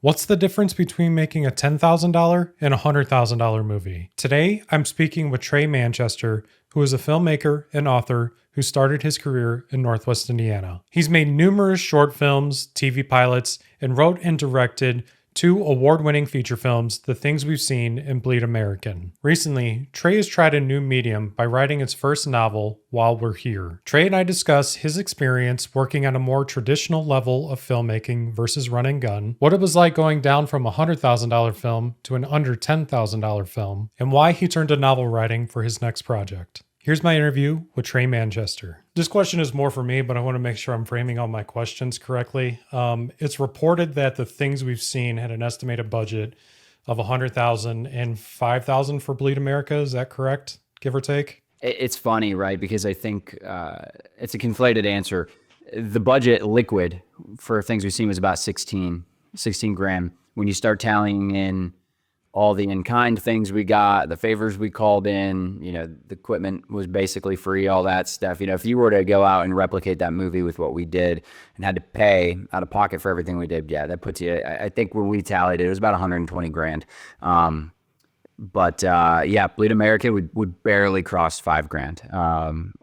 What's the difference between making a $10,000 and a $100,000 movie? Today, I'm speaking with Tré Manchester, who is a filmmaker and author who started his career in Northwest Indiana. He's made numerous short films, TV pilots, and wrote and directed two award-winning feature films, The Things We've Seen and Bleed American. Recently, Tré has tried a new medium by writing his first novel, While We're Here. Tré and I discuss his experience working on a more traditional level of filmmaking versus run and gun, what it was like going down from a $100,000 film to an under $10,000 film, and why he turned to novel writing for his next project. Here's my interview with Tré Manchester. This question is more for me, but I want to make sure I'm framing all my questions correctly. It's reported that The Things We've Seen had an estimated budget of $100,000 and $5,000 for Bleed America. Is that correct, give or take? It's funny, right? Because I think it's a conflated answer. The budget liquid for Things We've Seen was about 16 grand. When you start tallying in all the in-kind things we got, the favors we called in, the equipment was basically free, all that stuff. If you were to go out and replicate that movie with what we did and had to pay out of pocket for everything we did, yeah, that puts you, I think when we tallied it was about 120 grand. But Bleed America would barely cross 5 grand,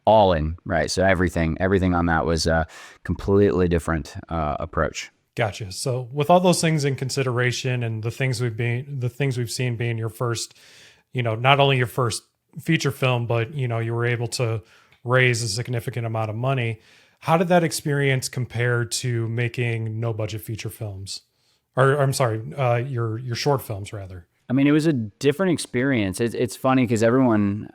all in, right? So everything on that was a completely different approach. Gotcha. So with all those things in consideration and the things we've seen being your first, not only your first feature film, but you were able to raise a significant amount of money. How did that experience compare to making no budget feature films? Or I'm sorry, your short films rather. I mean, it was a different experience. It's funny because everyone,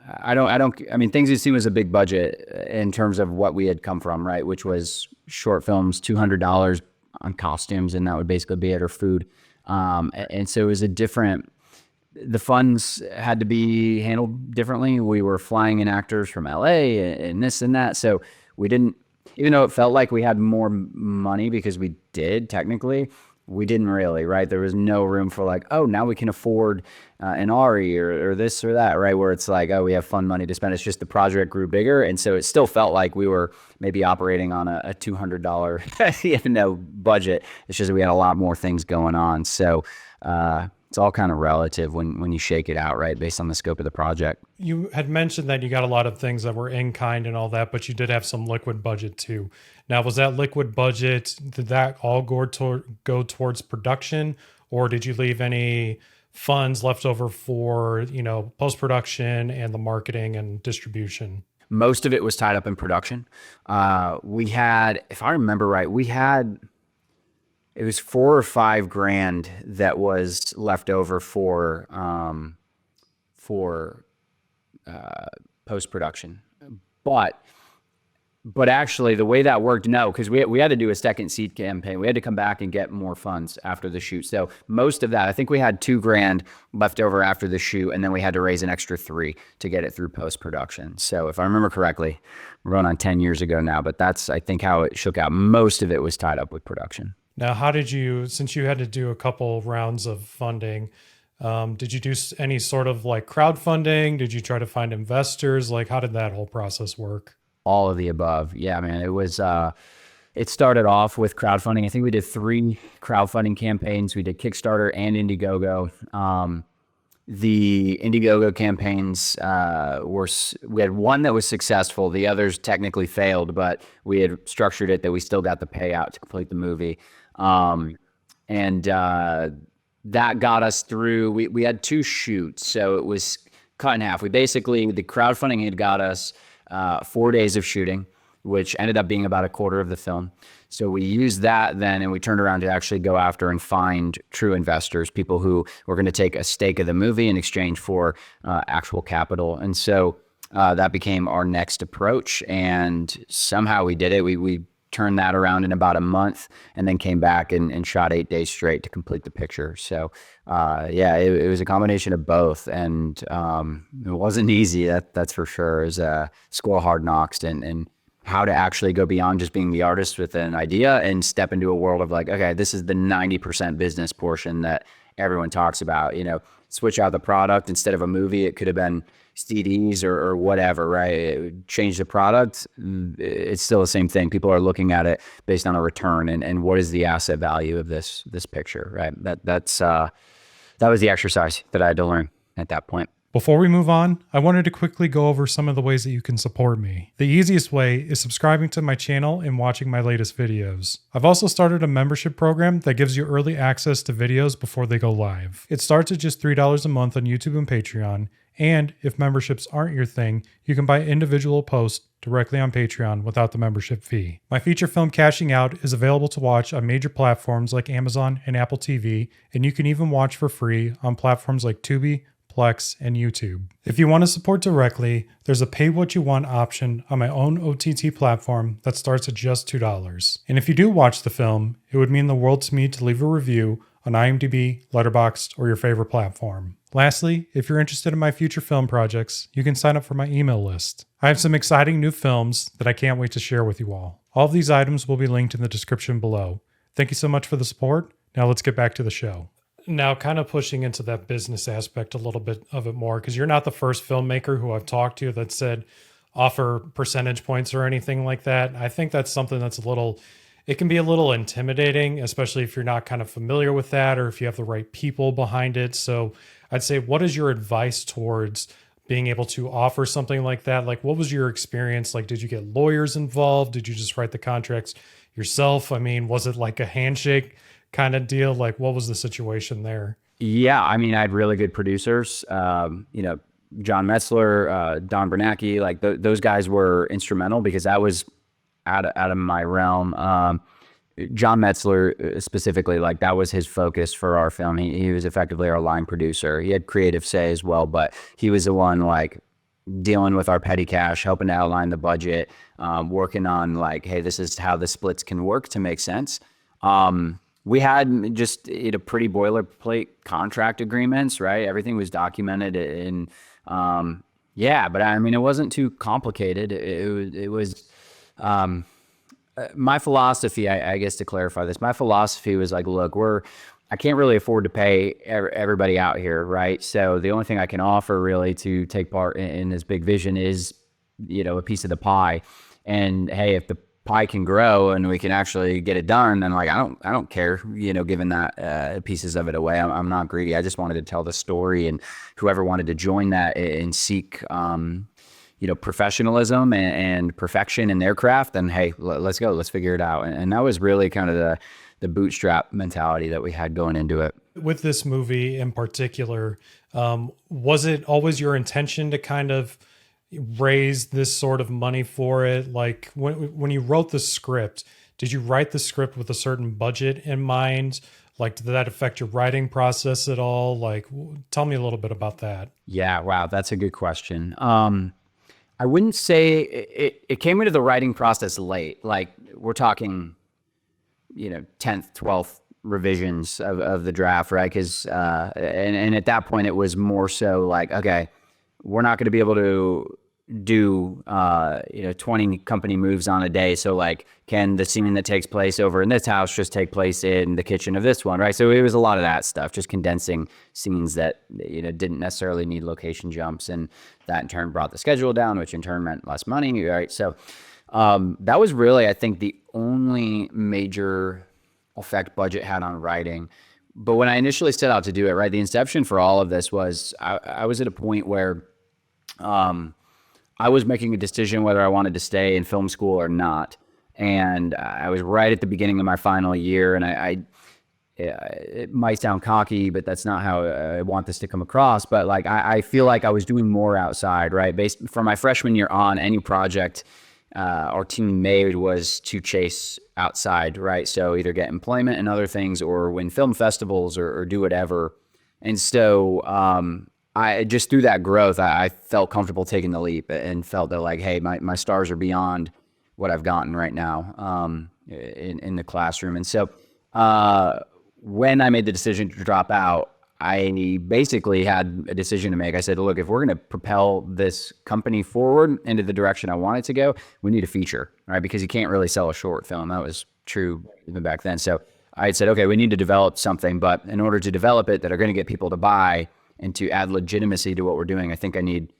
Things We've Seen was a big budget in terms of what we had come from, right? Which was short films, $200 on costumes, and that would basically be it, or food. And so it was the funds had to be handled differently. We were flying in actors from LA and this and that. So we didn't, even though it felt like we had more money because we did technically, we didn't really, right? There was no room for like, oh, now we can afford an Ari or this or that, right? Where it's like, oh, we have fun money to spend. It's just the project grew bigger. And so it still felt like we were maybe operating on a $200 budget. It's just that we had a lot more things going on. So it's all kind of relative when you shake it out, right? Based on the scope of the project. You had mentioned that you got a lot of things that were in kind and all that, but you did have some liquid budget too. Now, was that liquid budget, did that all go towards production, or did you leave any funds left over for, post-production and the marketing and distribution? Most of it was tied up in production. We had, if I remember right, it was 4 or 5 grand that was left over for post-production. But actually the way that worked, no, because we had to do a second seed campaign. We had to come back and get more funds after the shoot. So most of that, I think we had 2 grand left over after the shoot, and then we had to raise an extra 3 to get it through post-production. So if I remember correctly, we're going on 10 years ago now, but that's, I think, how it shook out. Most of it was tied up with production. Now, how did you, since you had to do a couple rounds of funding, did you do any sort of like crowdfunding? Did you try to find investors? Like, how did that whole process work? All of the above. Yeah, man, it was, it started off with crowdfunding. I think we did 3 crowdfunding campaigns. We did Kickstarter and Indiegogo. The Indiegogo campaigns we had one that was successful. The others technically failed, but we had structured it that we still got the payout to complete the movie. That got us through. We had 2 shoots, so it was cut in half. The crowdfunding had got us 4 days of shooting, which ended up being about a quarter of the film. So we used that then, and we turned around to actually go after and find true investors, people who were going to take a stake of the movie in exchange for actual capital. And so that became our next approach, and somehow we did it. We turned that around in about a month, and then came back and shot 8 days straight to complete the picture. So it was a combination of both, and it wasn't easy, that's for sure. It was a school of hard knocks, and how to actually go beyond just being the artist with an idea and step into a world of like, okay, this is the 90% business portion that everyone talks about. Switch out the product. Instead of a movie, it could have been CDs or whatever, right? Change the product, it's still the same thing. People are looking at it based on a return and what is the asset value of this picture, right? That was the exercise that I had to learn at that point. Before we move on, I wanted to quickly go over some of the ways that you can support me. The easiest way is subscribing to my channel and watching my latest videos. I've also started a membership program that gives you early access to videos before they go live. It starts at just $3 a month on YouTube and Patreon, and if memberships aren't your thing, you can buy individual posts directly on Patreon without the membership fee. My feature film Cashing Out is available to watch on major platforms like Amazon and Apple TV, and you can even watch for free on platforms like Tubi, Plex, and YouTube. If you want to support directly, there's a pay what you want option on my own OTT platform that starts at just $2. And if you do watch the film, it would mean the world to me to leave a review on IMDb, Letterboxd, or your favorite platform. Lastly, if you're interested in my future film projects, you can sign up for my email list. I have some exciting new films that I can't wait to share with you all. All of these items will be linked in the description below. Thank you so much for the support. Now let's get back to the show. Now, kind of pushing into that business aspect a little bit of it more, because you're not the first filmmaker who I've talked to that said offer percentage points or anything like that. I think that's something that's it can be a little intimidating, especially if you're not kind of familiar with that or if you have the right people behind it. So I'd say, what is your advice towards being able to offer something like that? Like, what was your experience? Like, did you get lawyers involved? Did you just write the contracts yourself? I mean, was it like a handshake kind of deal? Like, what was the situation there? Yeah, I mean, I had really good producers. John Metzler, Don Bernanke, like those guys were instrumental because that was out of my realm. John Metzler specifically, like that was his focus for our film. He was effectively our line producer. He had creative say as well, but he was the one like dealing with our petty cash, helping to outline the budget, working on like, hey, this is how the splits can work to make sense. We had just pretty boilerplate contract agreements, right? Everything was documented and but I mean, it wasn't too complicated. It was my philosophy, I guess to clarify this, my philosophy was like, look, I can't really afford to pay everybody out here, right? So the only thing I can offer really to take part in this big vision is, a piece of the pie. And hey, if the pie can grow and we can actually get it done, then like I don't care, giving that pieces of it away. I'm not greedy. I just wanted to tell the story, and whoever wanted to join that and seek professionalism and perfection in their craft, then hey, let's go, let's figure it out. And that was really kind of the bootstrap mentality that we had going into it. With this movie in particular, was it always your intention to kind of raise this sort of money for it? Like when you wrote the script, did you write the script with a certain budget in mind? Like, did that affect your writing process at all? Like, tell me a little bit about that. Yeah, wow, that's a good question. I wouldn't say it came into the writing process late. Like we're talking, 10th, 12th revisions of the draft, right? Because and at that point it was more so like, okay, we're not going to be able to do 20 company moves on a day, so like, can the scene that takes place over in this house just take place in the kitchen of this one, right? So it was a lot of that stuff, just condensing scenes that didn't necessarily need location jumps, and that in turn brought the schedule down, which in turn meant less money, right? So that was really, I think, the only major effect budget had on writing. But when I initially set out to do it, right, the inception for all of this was I was at a point where I was making a decision whether I wanted to stay in film school or not. And I was right at the beginning of my final year, and it might sound cocky, but that's not how I want this to come across. But like, I feel like I was doing more outside, right? Based from my freshman year on, any project our team made was to chase outside, right? So either get employment and other things, or win film festivals, or do whatever. And so I just, through that growth, I felt comfortable taking the leap and felt that like, hey, my stars are beyond what I've gotten right now in the classroom. And so when I made the decision to drop out, I basically had a decision to make. I said, look, if we're going to propel this company forward into the direction I want it to go, we need a feature, right? Because you can't really sell a short film. That was true even back then. So I had said, okay, we need to develop something, but in order to develop it that are going to get people to buy and to add legitimacy to what we're doing, I think I need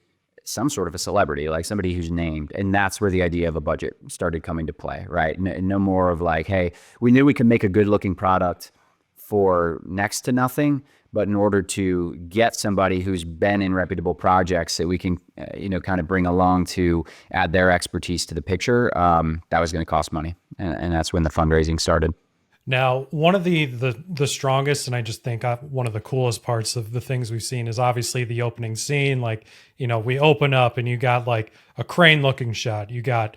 some sort of a celebrity, like somebody who's named. And that's where the idea of a budget started coming to play, right? No more of like, hey, we knew we could make a good looking product for next to nothing, but in order to get somebody who's been in reputable projects that we can, kind of bring along to add their expertise to the picture, that was going to cost money. And that's when the fundraising started. Now, one of the strongest, and I just think one of the coolest parts of the things we've seen is obviously the opening scene. Like, we open up and you got like a crane looking shot. You got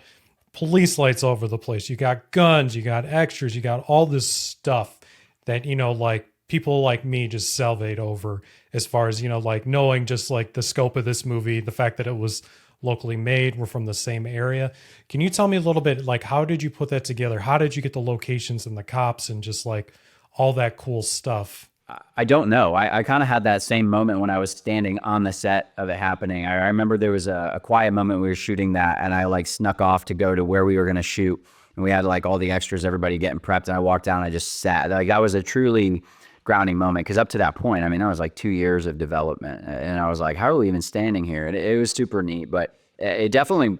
police lights over the place. You got guns. You got extras. You got all this stuff that, like people like me just salivate over as far as, like knowing just like the scope of this movie, the fact that it was locally made, we're from the same area. Can you tell me a little bit, like, how did you put that together? How did you get the locations and the cops and just like all that cool stuff? I don't know. I kind of had that same moment when I was standing on the set of it happening. I remember there was a quiet moment we were shooting that, and I like snuck off to go to where we were going to shoot. And we had like all the extras, everybody getting prepped. And I walked down and I just sat. Like that was a truly grounding moment, because up to that point, I mean, that was like 2 years of development. And I was like, how are we even standing here? And it was super neat, but it definitely,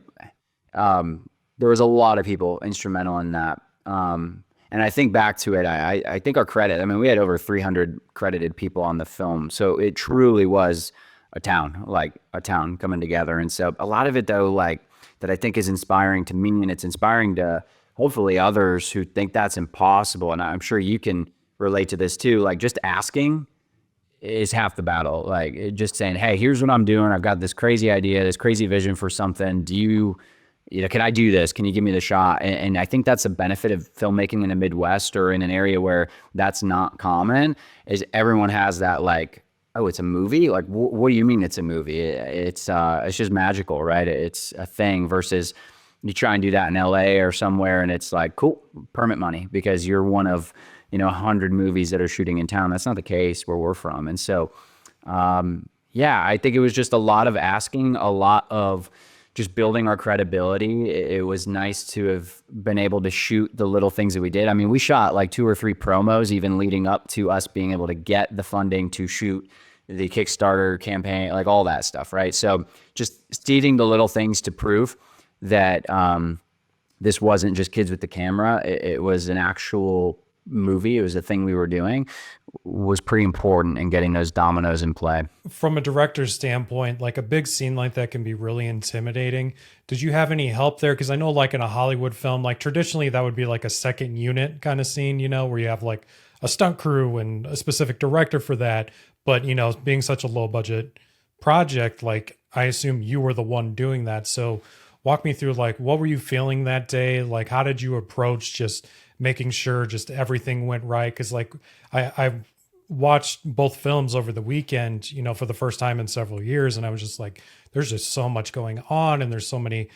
there was a lot of people instrumental in that. And I think back to it, I think our credit, I mean, we had over 300 credited people on the film. So it truly was a town coming together. And so a lot of it though, like that I think is inspiring to me, and it's inspiring to hopefully others who think that's impossible. And I'm sure you can relate to this too. Like just asking is half the battle. Like just saying, hey, here's what I'm doing. I've got this crazy idea, this crazy vision for something. Can I do this? Can you give me the shot? And I think that's a benefit of filmmaking in the Midwest or in an area where that's not common, is everyone has that like, oh, it's a movie? Like, what do you mean it's a movie? It's just magical, right? It's a thing, versus you try and do that in LA or somewhere and it's like, cool, permit money because you're one of, 100 movies that are shooting in town. That's not the case where we're from. And so, I think it was just a lot of asking, a lot of just building our credibility. It was nice to have been able to shoot the little things that we did. I mean, we shot like 2 or 3 promos even leading up to us being able to get the funding to shoot the Kickstarter campaign, like all that stuff, right? So just seeding the little things to prove that this wasn't just kids with the camera. It was an actual movie. It was a thing we were doing, was pretty important in getting those dominoes in play. From a director's standpoint, like a big scene like that can be really intimidating. Did you have any help there? Because I know like in a Hollywood film, like traditionally that would be like a second unit kind of scene, where you have like a stunt crew and a specific director for that. But, being such a low budget project, like I assume you were the one doing that. So walk me through, like, what were you feeling that day? Like, how did you approach just making sure just everything went right? Because like I watched both films over the weekend, for the first time in several years, and I was just like, there's just so much going on, and there's so many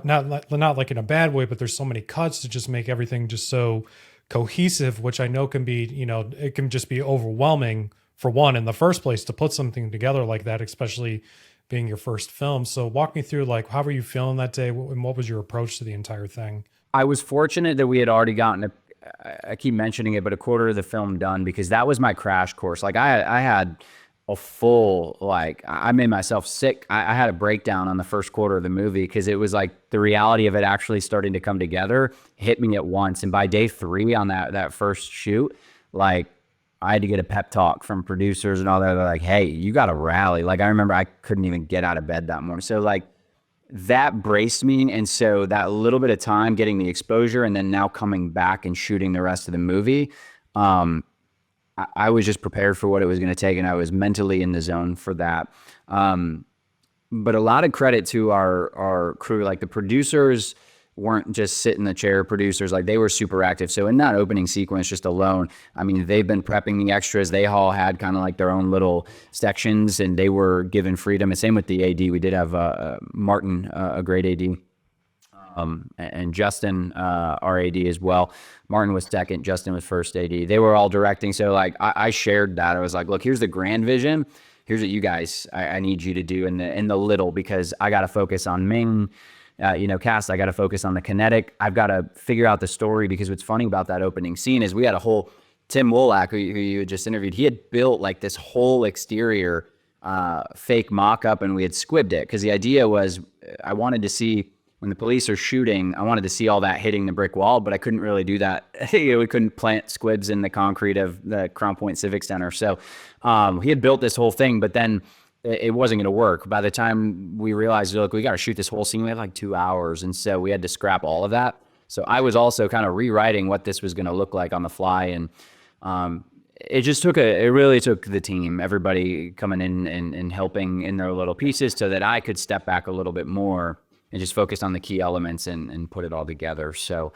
not like in a bad way, but there's so many cuts to just make everything just so cohesive, which I know can be, it can just be overwhelming for one in the first place to put something together like that, especially being your first film. So walk me through, like, how were you feeling that day, and what was your approach to the entire thing? I was fortunate that we had already gotten I keep mentioning it, but a quarter of the film done, because that was my crash course. Like I had a full, like I made myself sick. I had a breakdown on the first quarter of the movie because it was like the reality of it actually starting to come together hit me at once. And by day 3 on that first shoot, like I had to get a pep talk from producers and all that. They're like, hey, you got to rally. Like I remember I couldn't even get out of bed that morning. So like, that braced me. And so that little bit of time getting the exposure and then now coming back and shooting the rest of the movie, I was just prepared for what it was going to take, and I was mentally in the zone for that. But a lot of credit to our crew. Like the producers weren't just sit in the chair producers, like they were super active. So in that opening sequence just alone, I mean, they've been prepping the extras. They all had kind of like their own little sections, and they were given freedom. And same with the AD. We did have Martin, a great AD, and Justin, our AD as well. Martin was second, Justin was first AD. They were all directing. So like I shared that. I was like, look, here's the grand vision. Here's what you guys, I need you to do in the little, because I got to focus on Ming, cast. I got to focus on the kinetic. I've got to figure out the story, because what's funny about that opening scene is we had a whole, Tim Wolak, who you had just interviewed, he had built like this whole exterior fake mock-up, and we had squibbed it because the idea was I wanted to see when the police are shooting, I wanted to see all that hitting the brick wall, but I couldn't really do that. We couldn't plant squibs in the concrete of the Crown Point Civic Center. So he had built this whole thing, but then it wasn't going to work. By the time we realized, look, we got to shoot this whole scene, we had like 2 hours. And so we had to scrap all of that. So I was also kind of rewriting what this was going to look like on the fly. And it really took the team, everybody coming in and helping in their little pieces so that I could step back a little bit more and just focus on the key elements and put it all together. So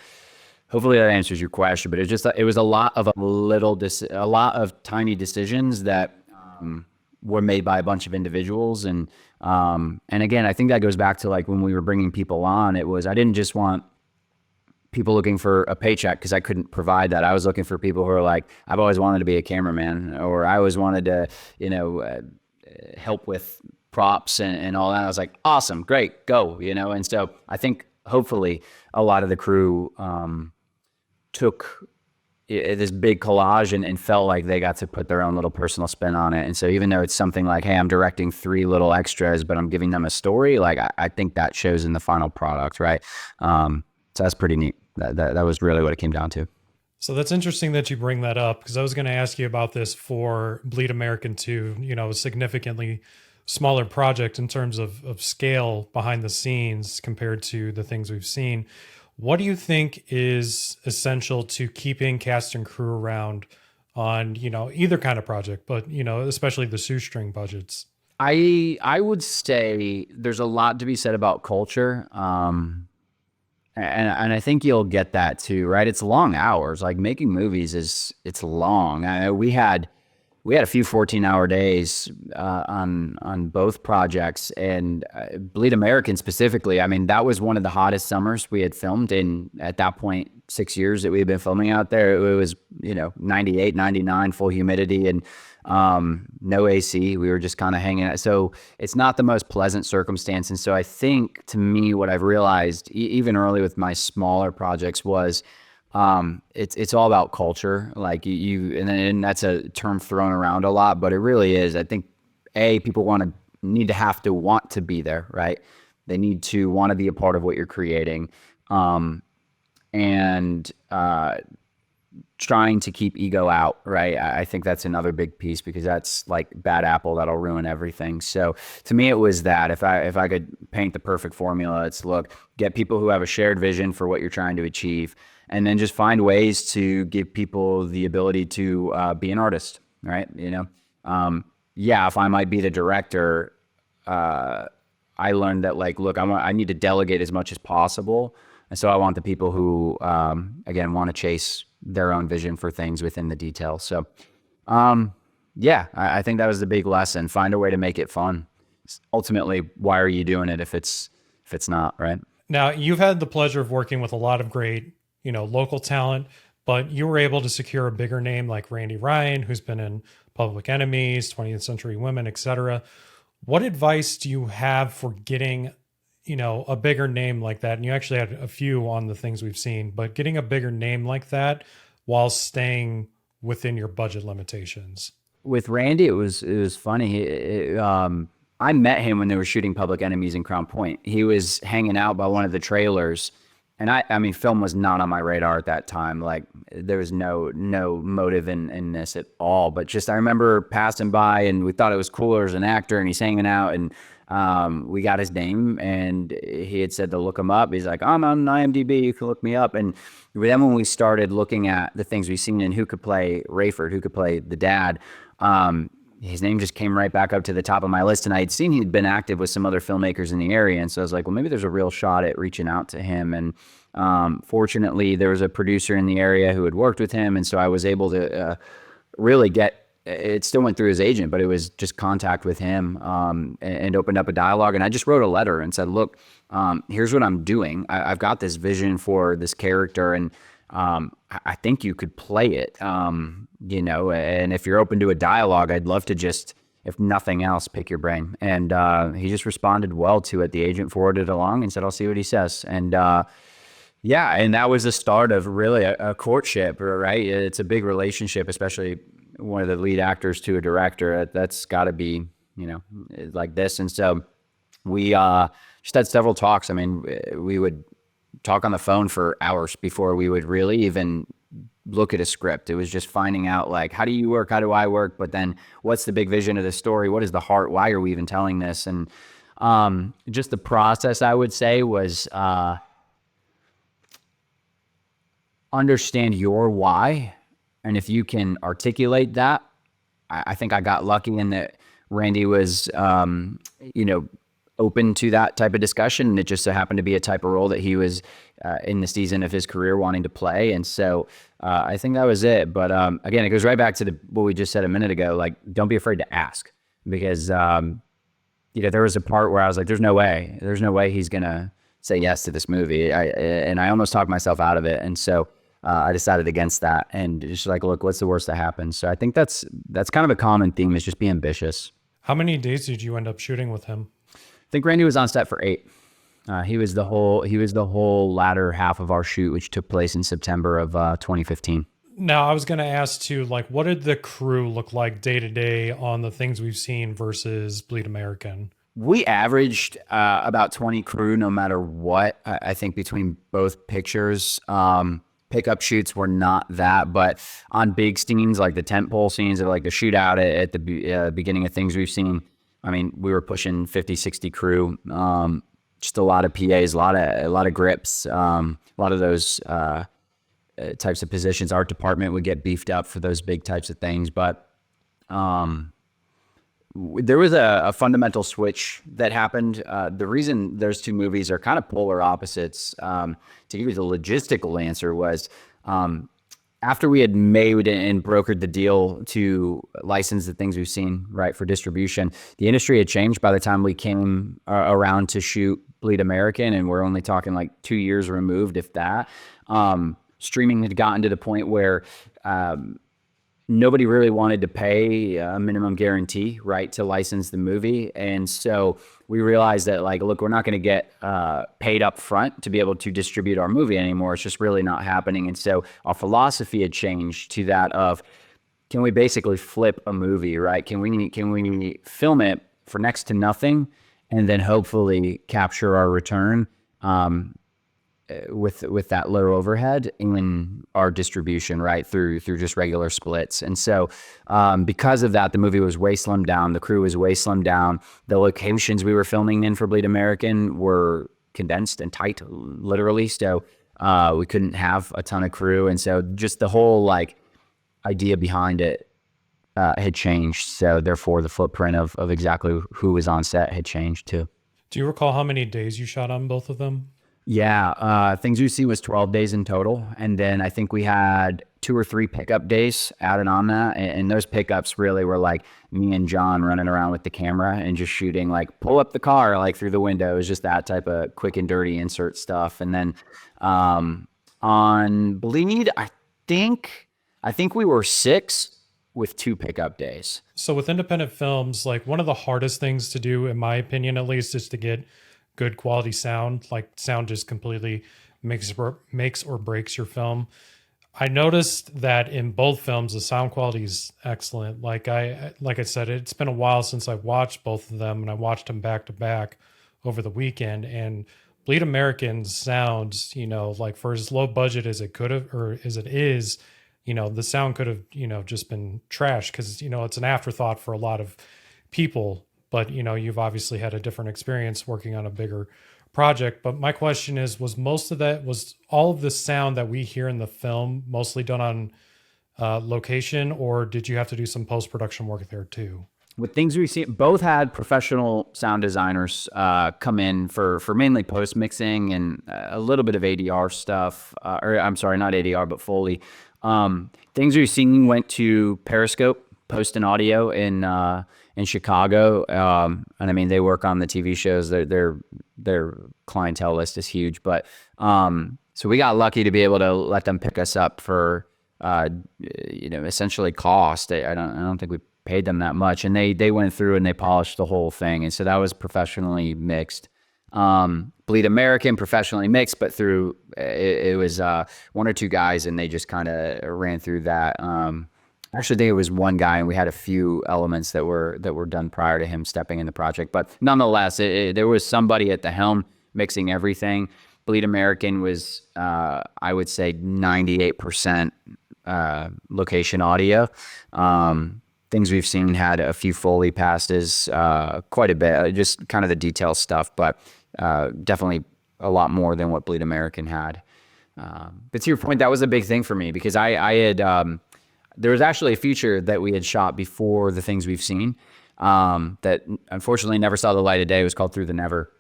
hopefully that answers your question, but it was a lot of tiny decisions that were made by a bunch of individuals. And again, I think that goes back to like when we were bringing people on, I didn't just want people looking for a paycheck because I couldn't provide that. I was looking for people who are like, I've always wanted to be a cameraman, or I always wanted to, help with props and all that. I was like, awesome, great, go, And so I think hopefully a lot of the crew took this big collage and felt like they got to put their own little personal spin on it. And so even though it's something like, hey, I'm directing 3 little extras, but I'm giving them a story, like I think that shows in the final product, right? So that's pretty neat. That was really what it came down to. So that's interesting that you bring that up, because I was going to ask you about this for Bleed American 2, a significantly smaller project in terms of scale behind the scenes compared to the things we've seen. What do you think is essential to keeping cast and crew around on, either kind of project, but, especially the shoestring budgets? I would say there's a lot to be said about culture. And I think you'll get that too, right? It's long hours. Like making movies it's long. We had a few 14-hour days on both projects, and Bleed American specifically. I mean, that was one of the hottest summers we had filmed in. At that point, 6 years that we had been filming out there. It was 98, 99, full humidity, and no AC. We were just kind of hanging out. So it's not the most pleasant circumstance. And so I think, to me, what I've realized even early with my smaller projects was it's all about culture. Like and that's a term thrown around a lot, but it really is. I think people need to have to want to be there, right? They need to want to be a part of what you're creating. And trying to keep ego out, right? I think that's another big piece, because that's like bad apple that'll ruin everything. So to me, it was that if I could paint the perfect formula, it's get people who have a shared vision for what you're trying to achieve, and then just find ways to give people the ability to be an artist, right? If I might be the director, I learned that I need to delegate as much as possible. And so I want the people who, again, want to chase their own vision for things within the details. So, I think that was the big lesson. Find a way to make it fun. Ultimately, why are you doing it if it's not, right? Now, you've had the pleasure of working with a lot of great, local talent, but you were able to secure a bigger name like Randy Ryan, who's been in Public Enemies, 20th Century Women, etc. What advice do you have for getting a bigger name like that? And you actually had a few on the things we've seen, but getting a bigger name like that while staying within your budget limitations. With Randy, it was funny. I met him when they were shooting Public Enemies in Crown Point. He was hanging out by one of the trailers, and I mean, film was not on my radar at that time. Like, there was no motive in this at all. But just I remember passing by, and we thought it was cooler as an actor, and he's hanging out, and we got his name, and he had said to look him up. He's like, I'm on IMDb, you can look me up. And then when we started looking at the things we've seen and who could play Rayford, who could play the dad, his name just came right back up to the top of my list. And I had seen he'd been active with some other filmmakers in the area. And so I was like, well, maybe there's a real shot at reaching out to him. And fortunately, there was a producer in the area who had worked with him. And so I was able to really it still went through his agent, but it was just contact with him, and opened up a dialogue. And I just wrote a letter and said, look, here's what I'm doing. I've got this vision for this character, and I think you could play it, and if you're open to a dialogue, I'd love to just, if nothing else, pick your brain. And he just responded well to it. The agent forwarded it along and said, I'll see what he says. And and that was the start of really a courtship, right? It's a big relationship, especially one of the lead actors to a director. That's got to be, like this. And so we just had several talks. I mean, we would talk on the phone for hours before we would really even look at a script. It was just finding out, like, how do you work? How do I work? But then what's the big vision of the story? What is the heart? Why are we even telling this? And just the process, I would say, was understand your why. And if you can articulate that, I think I got lucky in that Randy was, open to that type of discussion. And it just so happened to be a type of role that he was in the season of his career wanting to play. And so I think that was it. But again, it goes right back to what we just said a minute ago. Like, don't be afraid to ask, because, there was a part where I was like, there's no way he's going to say yes to this movie. And I almost talked myself out of it. And so I decided against that, and just like, look, what's the worst that happens? So I think that's kind of a common theme, is just be ambitious. How many days did you end up shooting with him? I think Randy was on set for 8. He was the whole latter half of our shoot, which took place in September of 2015. Now, I was going to ask too, like, what did the crew look like day to day on the things we've seen versus Bleed American? We averaged about 20 crew, no matter what. I think between both pictures. Pickup shoots were not that, but on big scenes, like the tentpole scenes of like the shootout at the beginning of things we've seen, I mean, we were pushing 50, 60 crew, just a lot of PAs, a lot of grips, a lot of those types of positions. Art department would get beefed up for those big types of things, but there was a fundamental switch that happened. The reason those two movies are kind of polar opposites, to give you the logistical answer, was after we had made and brokered the deal to license the things we've seen, right, for distribution, the industry had changed by the time we came around to shoot Bleed American, and we're only talking like 2 years removed, if that. Streaming had gotten to the point where nobody really wanted to pay a minimum guarantee, right, to license the movie. And so we realized that, like, look, we're not going to get paid up front to be able to distribute our movie anymore. It's just really not happening. And so our philosophy had changed to that of, can we basically flip a movie, right? Can we film it for next to nothing and then hopefully capture our return with that low overhead in our distribution, right, through just regular splits. And so because of that, the movie was way slimmed down. The crew was way slimmed down. The locations we were filming in for Bleed American were condensed and tight, literally. So we couldn't have a ton of crew. And so just the whole like idea behind it had changed. So therefore the footprint of exactly who was on set had changed too. Do you recall how many days you shot on both of them? Yeah, Things We See was 12 days in total. And then I think we had 2 or 3 pickup days added on that. And those pickups really were like me and John running around with the camera and just shooting, like, pull up the car, like, through the window. It was just that type of quick and dirty insert stuff. And then on Bleed, I think we were 6 with 2 pickup days. So with independent films, like, one of the hardest things to do, in my opinion at least, is to get good quality sound. Like, sound just completely makes or breaks your film. I noticed that in both films the sound quality is excellent. Like I said, it's been a while since I watched both of them, and I watched them back to back over the weekend. And Bleed American sounds, like, for as low budget as it could have, or as it is, the sound could have, just been trash, because it's an afterthought for a lot of people. But, you've obviously had a different experience working on a bigger project. But my question is, was all of the sound that we hear in the film mostly done on location, or did you have to do some post-production work there too? With Things We See, both had professional sound designers come in for mainly post-mixing and a little bit of ADR stuff. Or I'm sorry, not ADR, but Foley. Things We've Seen went to Periscope, Post and Audio in Chicago, and I mean, they work on the TV shows. Their clientele list is huge, but so we got lucky to be able to let them pick us up for essentially cost. I don't think we paid them that much, and they went through and they polished the whole thing, and so that was professionally mixed. Bleed American, professionally mixed, but it was 1 or 2 guys, and they just kind of ran through that. I actually think it was one guy, and we had a few elements that were done prior to him stepping in the project. But nonetheless, there was somebody at the helm mixing everything. Bleed American was, I would say, 98% location audio. Things we've seen had a few Foley passes, quite a bit, just kind of the detail stuff, but definitely a lot more than what Bleed American had. But to your point, that was a big thing for me because I had, there was actually a feature that we had shot before the things we've seen that unfortunately never saw the light of day. It was called Through the Never.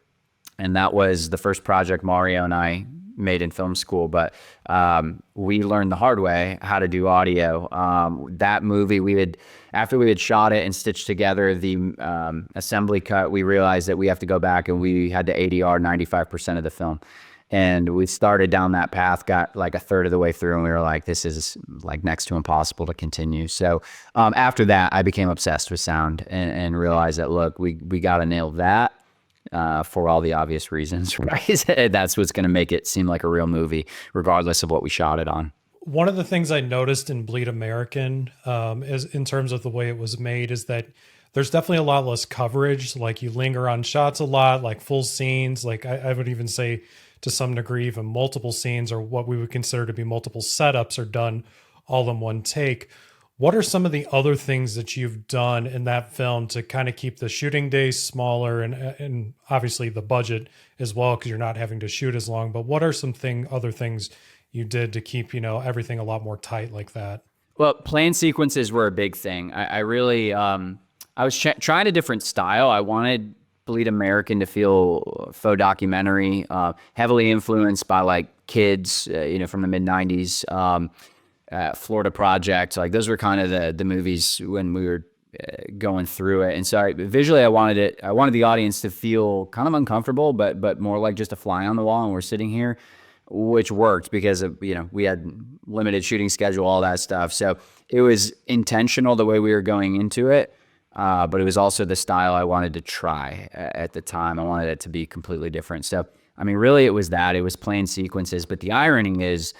And that was the first project Mario and I made in film school, but we learned the hard way how to do audio. That movie, after we had shot it and stitched together the assembly cut, we realized that we have to go back and we had to ADR 95% of the film. And we started down that path, got like a third of the way through, and we were like, this is like next to impossible to continue. So after that, I became obsessed with sound and realized that, look, we got to nail that. For all the obvious reasons, right? That's what's going to make it seem like a real movie, regardless of what we shot it on. One of the things I noticed in Bleed American, is in terms of the way it was made, is that there's definitely a lot less coverage. Like you linger on shots a lot, like full scenes. Like I would even say to some degree, even multiple scenes or what we would consider to be multiple setups are done all in one take. What are some of the other things that you've done in that film to kind of keep the shooting days smaller and obviously the budget as well, because you're not having to shoot as long, but what are some other things you did to keep, everything a lot more tight like that? Well, plan sequences were a big thing. I really, I was trying a different style. I wanted Bleed American to feel faux documentary, heavily influenced by like Kids, from the mid 90s. Florida Project, like those were kind of the movies when we were going through it. And so visually, I wanted the audience to feel kind of uncomfortable, but more like just a fly on the wall. And we're sitting here, which worked because of, we had limited shooting schedule, all that stuff. So it was intentional the way we were going into it. But it was also the style I wanted to try at the time. I wanted it to be completely different. So, I mean, really it was planned sequences, but the irony is,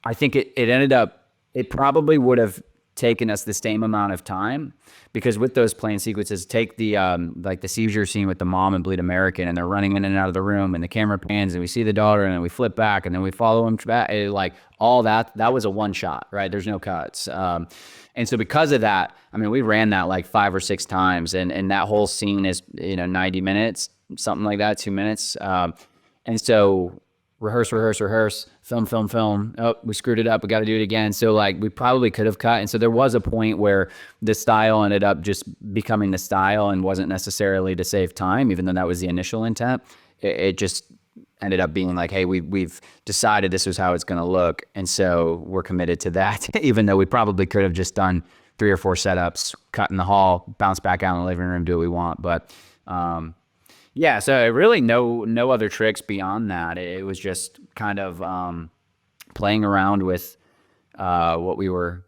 I think it probably would have taken us the same amount of time because with those planned sequences, take the like the seizure scene with the mom in Bleed American and they're running in and out of the room and the camera pans and we see the daughter and then we flip back and then we follow him back. Like all that was a one shot, right? There's no cuts. And so because of that, I mean, we ran that like 5 or 6 times and that whole scene is, 90 minutes, something like that, 2 minutes. And so rehearse, film. Oh, we screwed it up. We got to do it again. So like we probably could have cut. And so there was a point where the style ended up just becoming the style and wasn't necessarily to save time, even though that was the initial intent. It just ended up being like, hey, we've decided this is how it's going to look. And so we're committed to that, even though we probably could have just done 3 or 4 setups, cut in the hall, bounce back out in the living room, do what we want. But, yeah, so really no other tricks beyond that. It was just kind of playing around with what we were,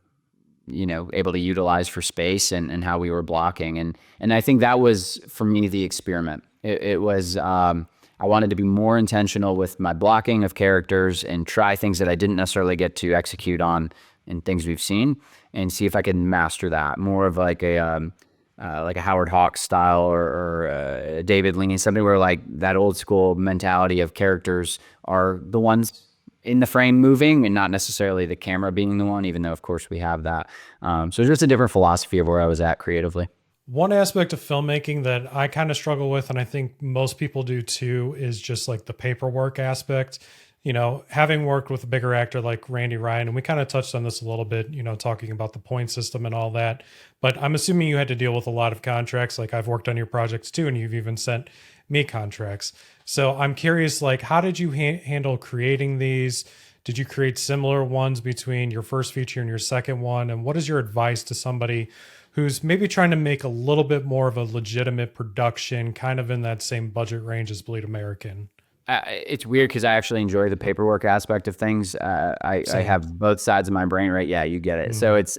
able to utilize for space and how we were blocking. And I think that was, for me, the experiment. It was, I wanted to be more intentional with my blocking of characters and try things that I didn't necessarily get to execute on in things we've seen and see if I could master that. More of like a Howard Hawks style or David Lean, something where like that old school mentality of characters are the ones in the frame moving and not necessarily the camera being the one, even though of course we have that. So it's just a different philosophy of where I was at creatively. One aspect of filmmaking that I kind of struggle with, and I think most people do too, is just like the paperwork aspect. Having worked with a bigger actor like Randy Ryan, and we kind of touched on this a little bit, talking about the point system and all that. But I'm assuming you had to deal with a lot of contracts. Like I've worked on your projects too, and you've even sent me contracts. So I'm curious, like, how did you handle creating these? Did you create similar ones between your first feature and your second one? And what is your advice to somebody who's maybe trying to make a little bit more of a legitimate production, kind of in that same budget range as Bleed American? It's weird because I actually enjoy the paperwork aspect of things. I have both sides of my brain, right? Yeah, you get it. So it's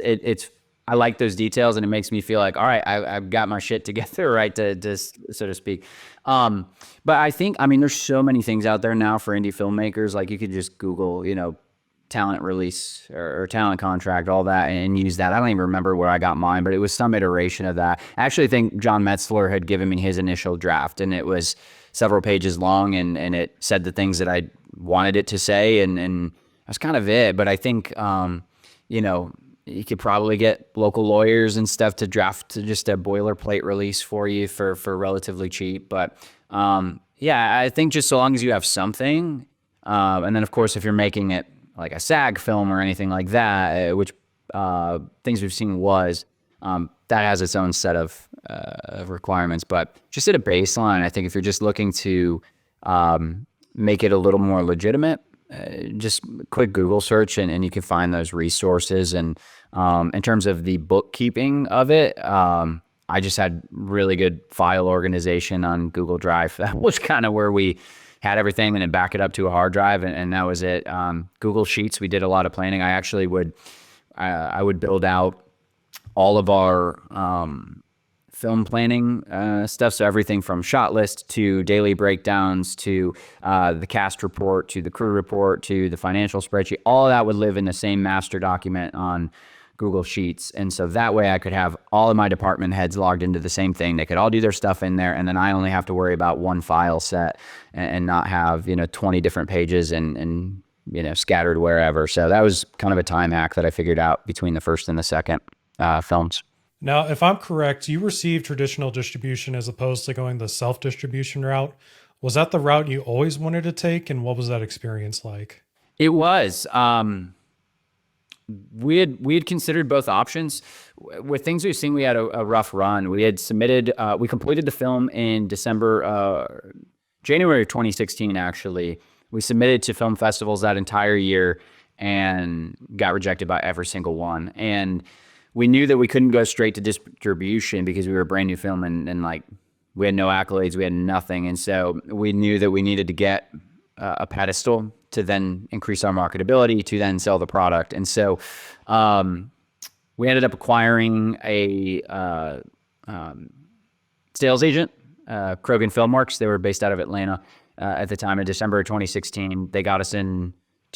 I like those details, and it makes me feel like, all right, I've got my shit together, right, to so to speak. But I think, there's so many things out there now for indie filmmakers. Like you could just Google, talent release or talent contract, all that, and use that. I don't even remember where I got mine, but it was some iteration of that. I actually think John Metzler had given me his initial draft, and it was several pages long, and it said the things that I wanted it to say, and that's kind of it. But I think, you know, you could probably get local lawyers and stuff to draft just a boilerplate release for you for relatively cheap. But yeah, I think just so long as you have something, and then of course if you're making it like a SAG film or anything like that, which things we've seen was that has its own set of requirements. But just at a baseline, I think if you're just looking to make it a little more legitimate, just quick Google search and you can find those resources. And in terms of the bookkeeping of it, I just had really good file organization on Google Drive. That was kind of where we had everything and then back it up to a hard drive, and that was it. Google Sheets, we did a lot of planning. I actually I would build out all of our film planning stuff. So everything from shot list to daily breakdowns to the cast report to the crew report to the financial spreadsheet, all of that would live in the same master document on Google Sheets. And so that way I could have all of my department heads logged into the same thing. They could all do their stuff in there. And then I only have to worry about one file set and not have, 20 different pages and scattered wherever. So that was kind of a time hack that I figured out between the first and the second films. Now, if I'm correct, you received traditional distribution as opposed to going the self-distribution route. Was that the route you always wanted to take, and what was that experience like? It was. We had considered both options. With things we've seen, we had a rough run. We had submitted, we completed the film in January of 2016, actually. We submitted to film festivals that entire year and got rejected by every single one. And we knew that we couldn't go straight to distribution because we were a brand new film and like we had no accolades, we had nothing. And so we knew that we needed to get a pedestal to then increase our marketability, to then sell the product. And so we ended up acquiring a sales agent, Krogan Filmworks. They were based out of Atlanta at the time in December of 2016. They got us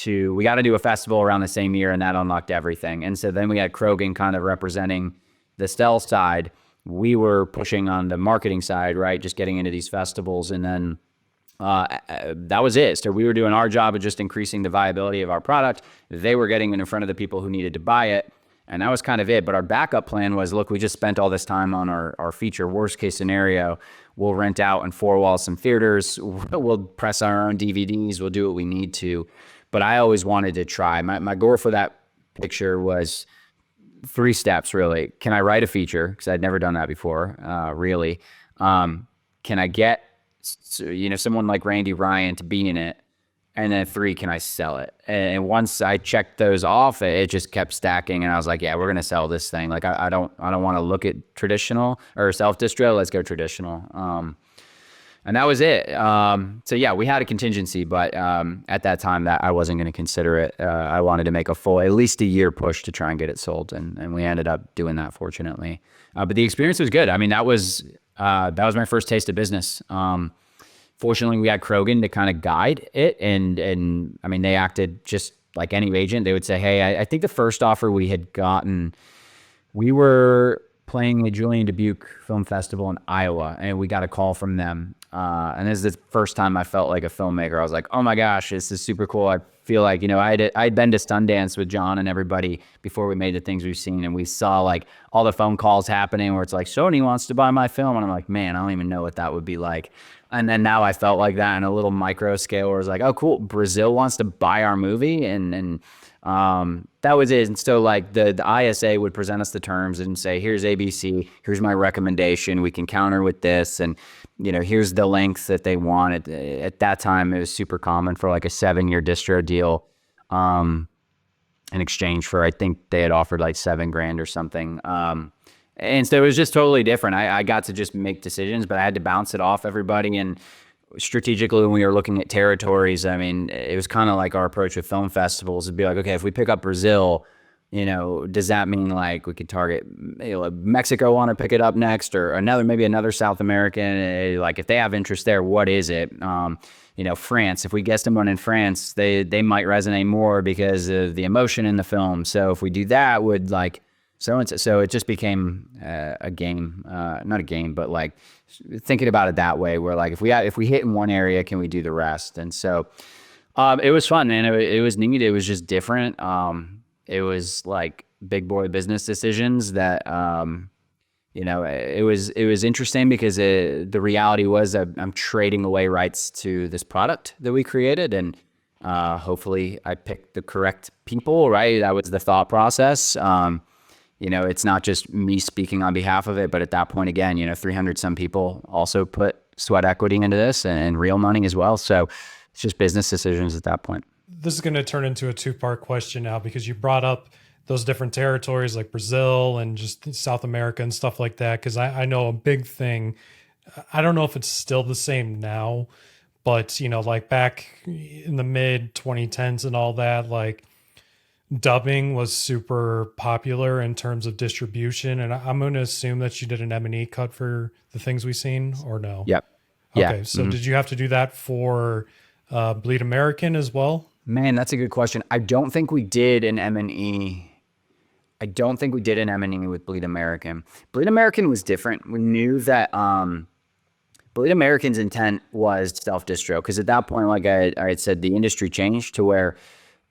we got to do a festival around the same year, and that unlocked everything. And so then we had Krogan kind of representing the stealth side. We were pushing on the marketing side, right? Just getting into these festivals. And then that was it. So we were doing our job of just increasing the viability of our product. They were getting it in front of the people who needed to buy it. And that was kind of it. But our backup plan was, look, we just spent all this time on our feature. Worst case scenario, we'll rent out and four-wall some theaters. We'll press our own DVDs. We'll do what we need to. But I always wanted to try. My goal for that picture was 3 steps, really. Can I write a feature? Because I'd never done that before, really. Can I get someone like Randy Ryan to be in it? And then 3, can I sell it? And once I checked those off, it just kept stacking. And I was like, yeah, we're gonna sell this thing. Like I don't want to look at traditional or self-distro. Let's go traditional. And that was it. So yeah, we had a contingency, but at that time that I wasn't going to consider it. I wanted to make at least a year push to try and get it sold, and we ended up doing that, fortunately. But the experience was good. I mean, that was my first taste of business. Fortunately, we had Krogan to kind of guide it, and I mean, they acted just like any agent. They would say, hey, I think the first offer we had gotten, we were playing the Julian Dubuque Film Festival in Iowa, and we got a call from them. And this is the first time I felt like a filmmaker. I was like, oh my gosh, this is super cool. I feel like, I'd been to Sundance with John and everybody before we made the things we've seen, and we saw like all the phone calls happening where it's like, Sony wants to buy my film. And I'm like, man, I don't even know what that would be like. And then now I felt like that in a little micro scale where it's like, oh cool, Brazil wants to buy our movie. And that was it. And so like the ISA would present us the terms and say, here's ABC, here's my recommendation. We can counter with this. And, here's the length that they want. At that time, it was super common for like a 7-year distro deal in exchange for, I think they had offered like $7,000 or something. And so it was just totally different. I got to just make decisions, but I had to bounce it off everybody. And strategically, when we were looking at territories, I mean, it was kind of like our approach with film festivals. It'd be like, okay, if we pick up Brazil, does that mean like we could target Mexico, want to pick it up next, or maybe another South American? Like if they have interest there, what is it? France. If we get someone in France, they might resonate more because of the emotion in the film. So if we do that, would like so and so. So it just became a game, not a game, but like thinking about it that way. Where like if we hit in one area, can we do the rest? And so it was fun, man. It was neat. It was just different. It was like big boy business decisions that. It was interesting because the reality was I'm trading away rights to this product that we created, and hopefully I picked the correct people, right? That was the thought process. It's not just me speaking on behalf of it, but at that point, again, 300 some people also put sweat equity into this and real money as well. So it's just business decisions at that point. This is going to turn into a two-part question now because you brought up those different territories like Brazil and just South America and stuff like that. Because I know a big thing, I don't know if it's still the same now, but like back in the mid 2010s and all that, like dubbing was super popular in terms of distribution. And I'm going to assume that you did an M&E cut for the things we've seen, or no? Yep. Okay, so did you have to do that for Bleed American as well? Man, that's a good question. I don't think we did an M&E. I don't think we did an M&E with Bleed American. Bleed American was different. We knew that Bleed American's intent was self-distro because at that point, like I had said, the industry changed to where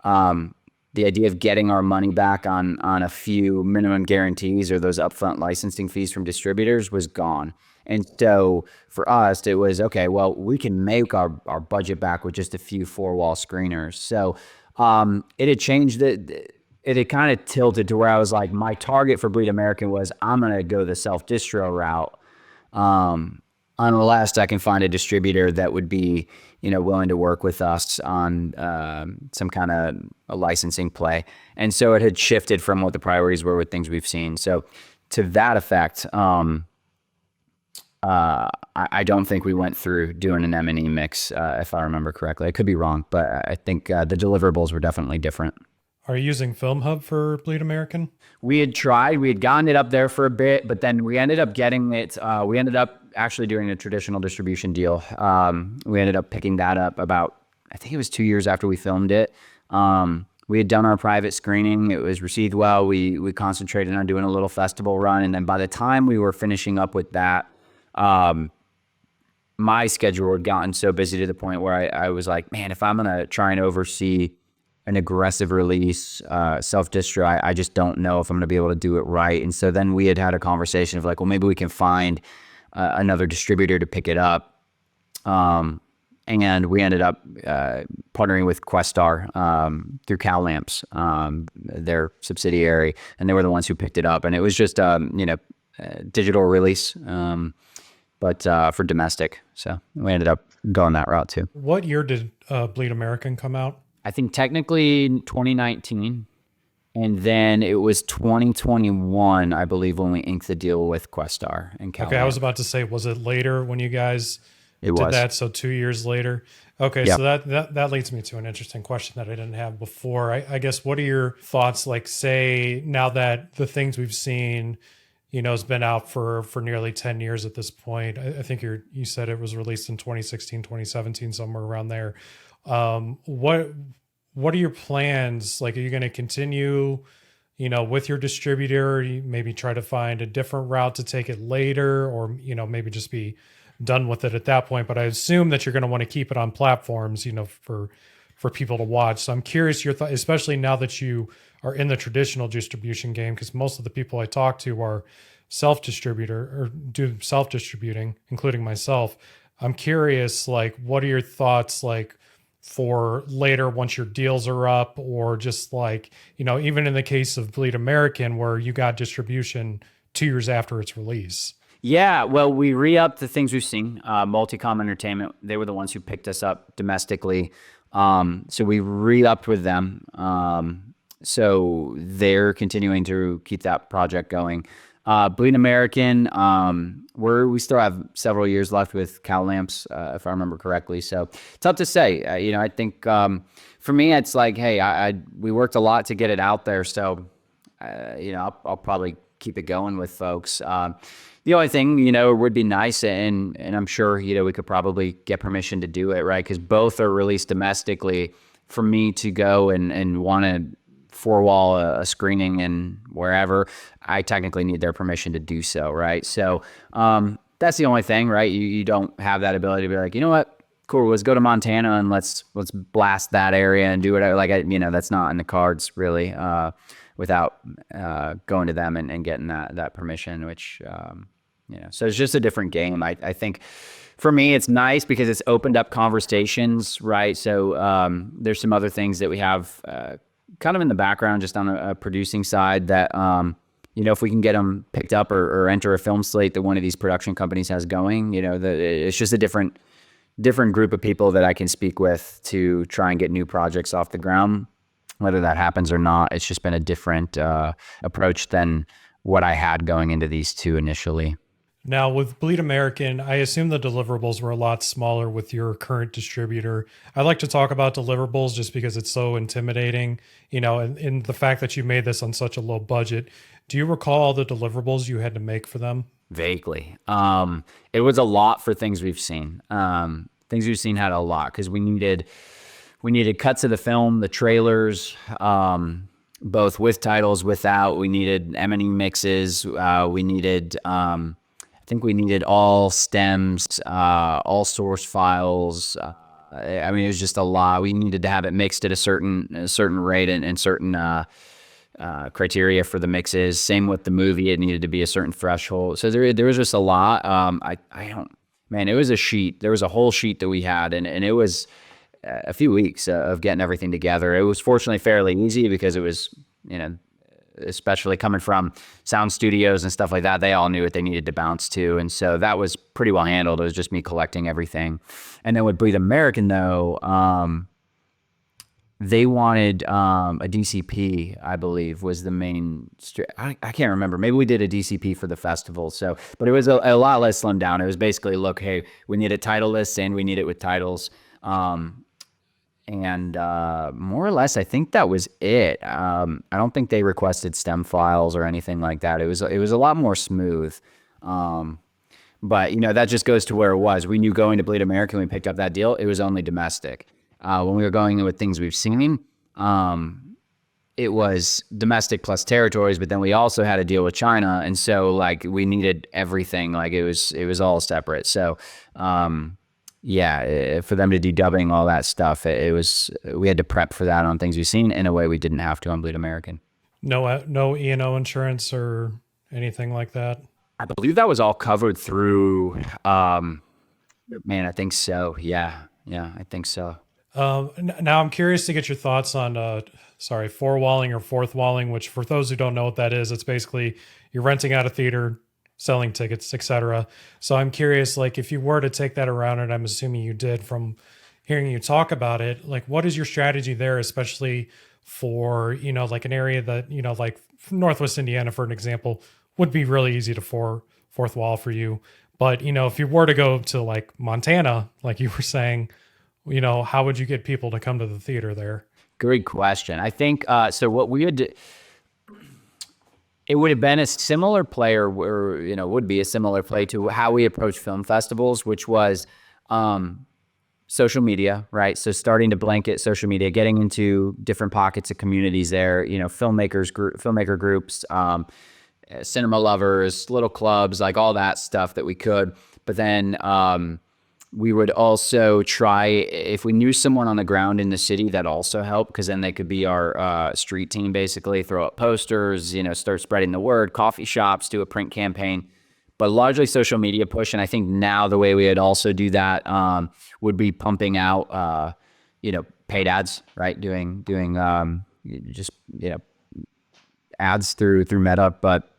the idea of getting our money back on a few minimum guarantees or those upfront licensing fees from distributors was gone. And so for us, it was, okay, well, we can make our budget back with just a few four-wall screeners. So it had changed. It had kind of tilted to where I was like, my target for Bleed American was I'm going to go the self-distro route unless I can find a distributor that would be, willing to work with us on some kind of a licensing play. And so it had shifted from what the priorities were with things we've seen. So to that effect, I don't think we went through doing an M&E mix, if I remember correctly. I could be wrong, but I think the deliverables were definitely different. Are you using Film Hub for Bleed American? We had tried. We had gotten it up there for a bit, but then we ended up getting it. We ended up actually doing a traditional distribution deal. We ended up picking that up about, I think it was 2 years after we filmed it. We had done our private screening. It was received well. We concentrated on doing a little festival run. And then by the time we were finishing up with that, my schedule had gotten so busy to the point where I was like, man, if I'm going to try and oversee an aggressive release, self-distro, I just don't know if I'm going to be able to do it right. And so then we had a conversation of like, well, maybe we can find another distributor to pick it up. And we ended up partnering with Questar through Cal Lamps, their subsidiary, and they were the ones who picked it up. And it was just digital release, but for domestic. So we ended up going that route too. What year did Bleed American come out? I think technically 2019, and then it was 2021, I believe, when we inked the deal with Questar and Cal. Okay, I was about to say, was it later when you guys did that? So 2 years later. Okay, yep. So that leads me to an interesting question that I didn't have before. I guess, what are your thoughts? Like, say now that the things we've seen, has been out for nearly 10 years at this point. I think you said it was released in 2016, 2017, somewhere around there. What are your plans? Like, are you going to continue, with your distributor? You maybe try to find a different route to take it later, or, maybe just be done with it at that point. But I assume that you're going to want to keep it on platforms, for people to watch. So I'm curious your thought, especially now that you are in the traditional distribution game, because most of the people I talk to are self-distributor or do self-distributing, including myself. I'm curious, like, what are your thoughts, like, for later once your deals are up, or just like, even in the case of Bleed American, where you got distribution 2 years after its release? Yeah, well, we re-upped the things we've seen. Multicom Entertainment, they were the ones who picked us up domestically. So we re-upped with them. So they're continuing to keep that project going. Bleed American, we still have several years left with Cal Lamps, if I remember correctly. So it's tough to say. I think for me, it's like, hey, we worked a lot to get it out there. So, I'll probably keep it going with folks. The only thing, would be nice, and I'm sure, we could probably get permission to do it, right? Because both are released domestically. For me to go and want to four-wall a screening and wherever, I technically need their permission to do so, right? So that's the only thing, right? You don't have that ability to be like, you know what? Cool, let's go to Montana and let's blast that area and do whatever. Like, that's not in the cards really, without going to them and getting that permission, which, so it's just a different game. I think for me, it's nice because it's opened up conversations, right? So there's some other things that we have kind of in the background, just on a producing side that, if we can get them picked up or enter a film slate that one of these production companies has going, it's just a different group of people that I can speak with to try and get new projects off the ground. Whether that happens or not, it's just been a different approach than what I had going into these two initially. Now, with Bleed American, I assume the deliverables were a lot smaller with your current distributor. I like to talk about deliverables just because it's so intimidating, and the fact that you made this on such a low budget. Do you recall all the deliverables you had to make for them? Vaguely. It was a lot for things we've seen. Things we've seen had a lot because we needed cuts of the film, the trailers, both with titles, without. We needed M&E mixes. We needed, I think we needed all stems, all source files. It was just a lot. We needed to have it mixed at a certain rate and certain criteria for the mixes. Same with the movie; it needed to be a certain threshold. So there was just a lot. It was a sheet. There was a whole sheet that we had, and it was a few weeks of getting everything together. It was fortunately fairly easy because it was, especially coming from sound studios and stuff like that, they all knew what they needed to bounce to. And so that was pretty well handled. It was just me collecting everything. And then with Breathe American, though, they wanted a DCP, I believe, was the main. I can't remember. Maybe we did a DCP for the festival. So, but it was a lot less slimmed down. It was basically, look, hey, we need a title list and we need it with titles. And more or less, I think that was it. I don't think they requested stem files or anything like that. It was a lot more smooth. But that just goes to where it was. We knew going to Bleed American, we picked up that deal. It was only domestic. When we were going in with things we've seen, it was domestic plus territories. But then we also had a deal with China, and so we needed everything. It was all separate. So. For them to do dubbing, all that stuff, we had to prep for that on things we've seen in a way we didn't have to on Bleed American. No E&O insurance or anything like that? I believe that was all covered through, I think so. Yeah, I think so. Now I'm curious to get your thoughts on, four-walling or fourth-walling, which for those who don't know what that is, it's basically you're renting out a theater, selling tickets, etc. So I'm curious, if you were to take that around, and I'm assuming you did from hearing you talk about it, what is your strategy there, especially for, an area that, Northwest Indiana, for an example, would be really easy to fourth wall for you. But, if you were to go to Montana, like you were saying, how would you get people to come to the theater there? Great question. I think, so what we would do, it would have been a similar play, or would be a similar play to how we approach film festivals, which was social media, right? So starting to blanket social media, getting into different pockets of communities there, filmmaker groups, cinema lovers, little clubs, all that stuff that we could. But then we would also try, if we knew someone on the ground in the city, that also helped, because then they could be our street team, basically throw up posters, start spreading the word, coffee shops, do a print campaign, but largely social media push. And I think now the way we would also do that would be pumping out, paid ads, right? Doing ads through Meta, but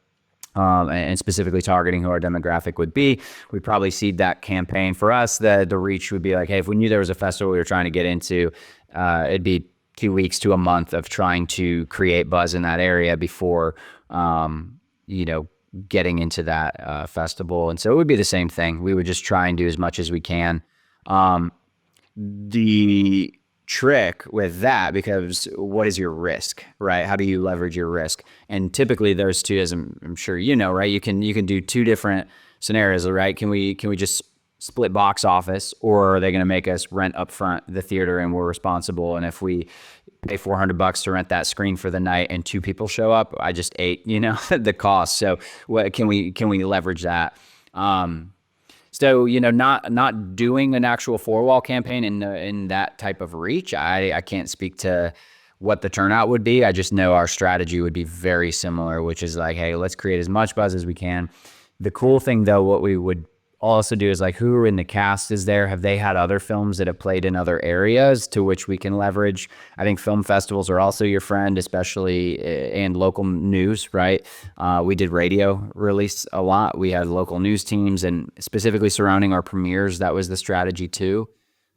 and specifically targeting who our demographic would be. We'd probably seed that campaign. For us, the reach would be hey, if we knew there was a festival we were trying to get into, it'd be 2 weeks to a month of trying to create buzz in that area before, getting into that festival. And so it would be the same thing. We would just try and do as much as we can. The trick with that, because what is your risk, right? How do you leverage your risk? And typically there's two, as I'm sure you know, right? You can do two different scenarios, right? Can we just split box office, or are they going to make us rent up front the theater and we're responsible? And if we pay $400 to rent that screen for the night and two people show up, I just ate, the cost. So what can we leverage that? So, not doing an actual four-wall campaign in that type of reach, I can't speak to what the turnout would be. I just know our strategy would be very similar, which is like, hey, let's create as much buzz as we can. The cool thing, though, what we would also do is like, who are in the cast is there? Have they had other films that have played in other areas to which we can leverage? I think film festivals are also your friend, especially and local news, right? We did radio release a lot. We had local news teams, and specifically surrounding our premieres, that was the strategy too.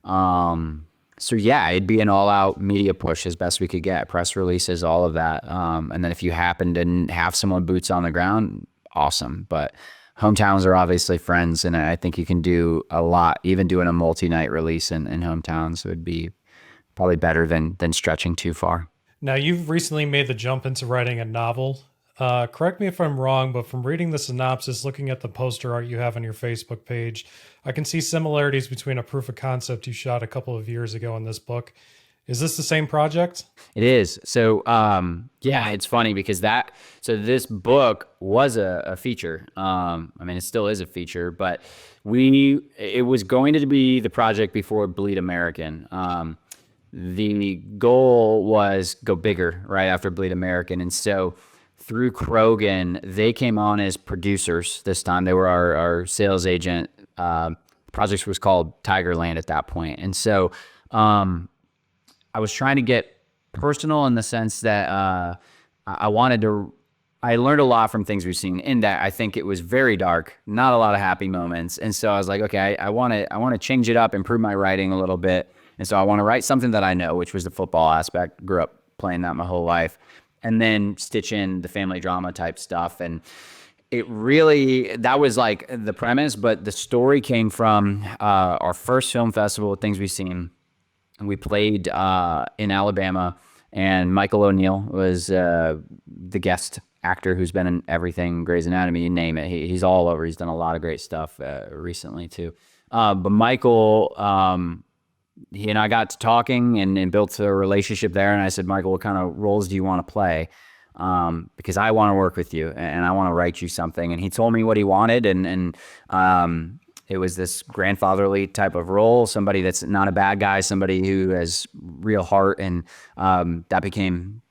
So yeah, it'd be an all-out media push as best we could get, press releases, all of that. And then if you happen to have someone boots on the ground, awesome. But hometowns are obviously friends, and I think you can do a lot. Even doing a multi-night release in hometowns would be probably better than stretching too far. Now, you've recently made the jump into writing a novel. Correct me if I'm wrong, but from reading the synopsis, looking at the poster art you have on your Facebook page, I can see similarities between a proof of concept you shot a couple of years ago in this book. Is this the same project? It is. So, yeah, it's funny because this book was a feature. It still is a feature, but it was going to be the project before Bleed American. The goal was go bigger right after Bleed American. And so through Krogan, they came on as producers this time. They were our sales agent. The project was called Tigerland at that point. And so, I was trying to get personal in the sense that I learned a lot from things we've seen, in that I think it was very dark, not a lot of happy moments. And so I was like, okay, I want to change it up, improve my writing a little bit. And so I want to write something that I know, which was the football aspect. Grew up playing that my whole life. And then stitch in the family drama type stuff. And that was like the premise, but the story came from our first film festival, Things We've Seen. And we played in Alabama, and Michael O'Neill was the guest actor who's been in everything, Grey's Anatomy, you name it. He's all over. He's done a lot of great stuff recently too. But Michael, he and I got to talking and built a relationship there. And I said, Michael, what kind of roles do you want to play? Because I want to work with you and I want to write you something. And he told me what he wanted, and it was this grandfatherly type of role, somebody that's not a bad guy, somebody who has real heart, and that became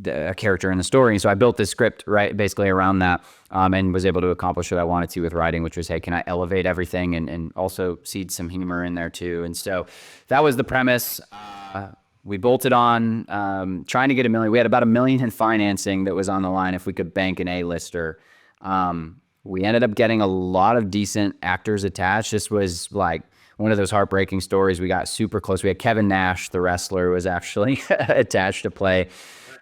a character in the story. And so I built this script right basically around that, and was able to accomplish what I wanted to with writing, which was, hey, can I elevate everything and also seed some humor in there too? And so that was the premise. We bolted on, trying to get $1 million. We had about $1 million in financing that was on the line if we could bank an A-lister. We ended up getting a lot of decent actors attached. This was like one of those heartbreaking stories. We got super close. We had Kevin Nash, the wrestler, was actually attached to play.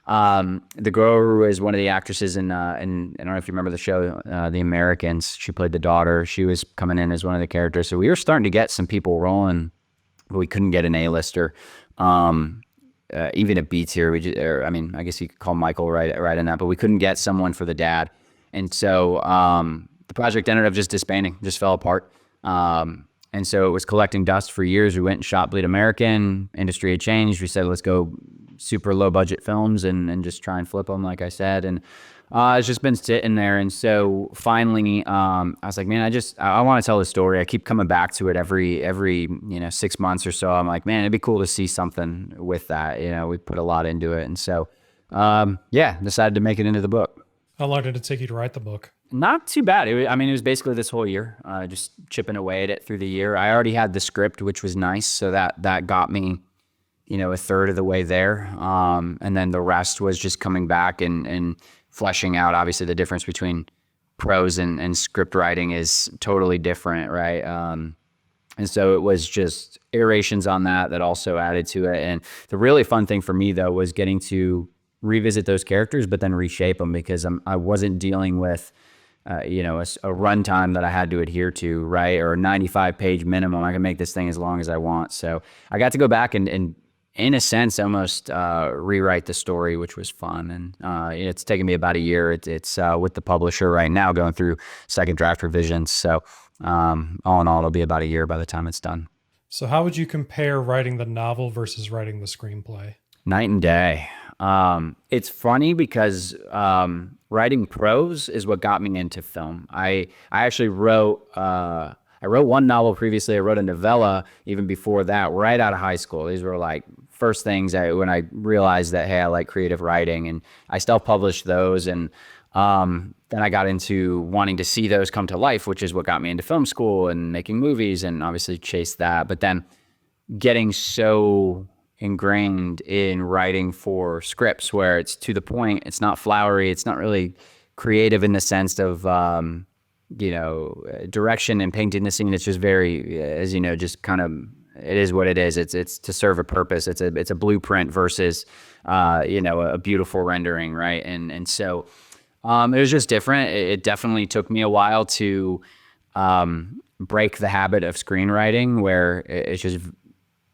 The girl who was one of the actresses in I don't know if you remember the show, The Americans. She played the daughter. She was coming in as one of the characters. So we were starting to get some people rolling, but we couldn't get an A-lister. Even a B tier. I guess you could call Michael right in that, but we couldn't get someone for the dad. And so the project ended up just disbanding, just fell apart. And so it was collecting dust for years. We went and shot Bleed American. Industry had changed. We said, let's go super low budget films and just try and flip them, like I said. And it's just been sitting there. And so finally, I was like, man, I want to tell the story. I keep coming back to it every 6 months or so. I'm like, man, it'd be cool to see something with that. We put a lot into it. And so, decided to make it into the book. How long did it take you to write the book? Not too bad. It was basically this whole year, just chipping away at it through the year. I already had the script, which was nice. So that got me, a third of the way there. And then the rest was just coming back and fleshing out. Obviously, the difference between prose and script writing is totally different, right? And so it was just iterations on that also added to it. And the really fun thing for me, though, was getting to revisit those characters, but then reshape them, because I wasn't dealing with, a runtime that I had to adhere to, right? Or a 95-page minimum. I can make this thing as long as I want. So I got to go back and in a sense, almost rewrite the story, which was fun. And it's taken me about a year. It's with the publisher right now, going through second draft revisions. So all in all, it'll be about a year by the time it's done. So, how would you compare writing the novel versus writing the screenplay? Night and day. It's funny because writing prose is what got me into film. I actually wrote I wrote one novel previously. I wrote a novella even before that, right out of high school. These were like first things when I realized that, hey, I like creative writing, and I self-published those. And then I got into wanting to see those come to life, which is what got me into film school and making movies, and obviously chased that. But then getting so ingrained in writing for scripts where it's to the point, it's not flowery, it's not really creative in the sense of direction and painting the scene. It's just very, as you know, just kind of, it is what it is. It's to serve a purpose. It's a blueprint versus a beautiful rendering, right? And so it was just different. It definitely took me a while to break the habit of screenwriting, where it's just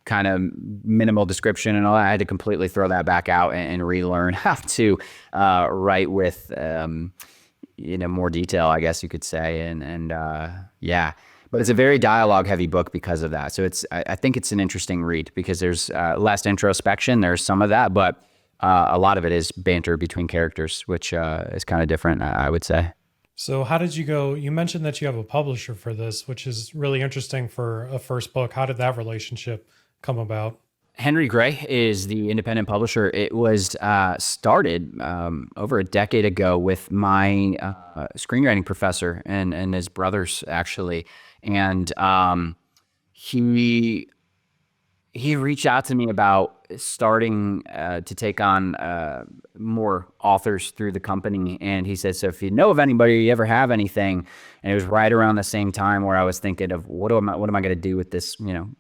kind of minimal description and all that. I had to completely throw that back out and relearn how to write with more detail, I guess you could say. And yeah, but it's a very dialogue heavy book because of that. So I think it's an interesting read because there's less introspection. There's some of that, but a lot of it is banter between characters, which is kind of different, I would say. So, how did you go? You mentioned that you have a publisher for this, which is really interesting for a first book. How did that relationship come about? Henry Gray is the independent publisher. It was started over a decade ago with my screenwriting professor and his brothers, actually. And he reached out to me about starting to take on more authors through the company. And he said, so if you know of anybody, you ever have anything. And it was right around the same time where I was thinking of what am I going to do with this,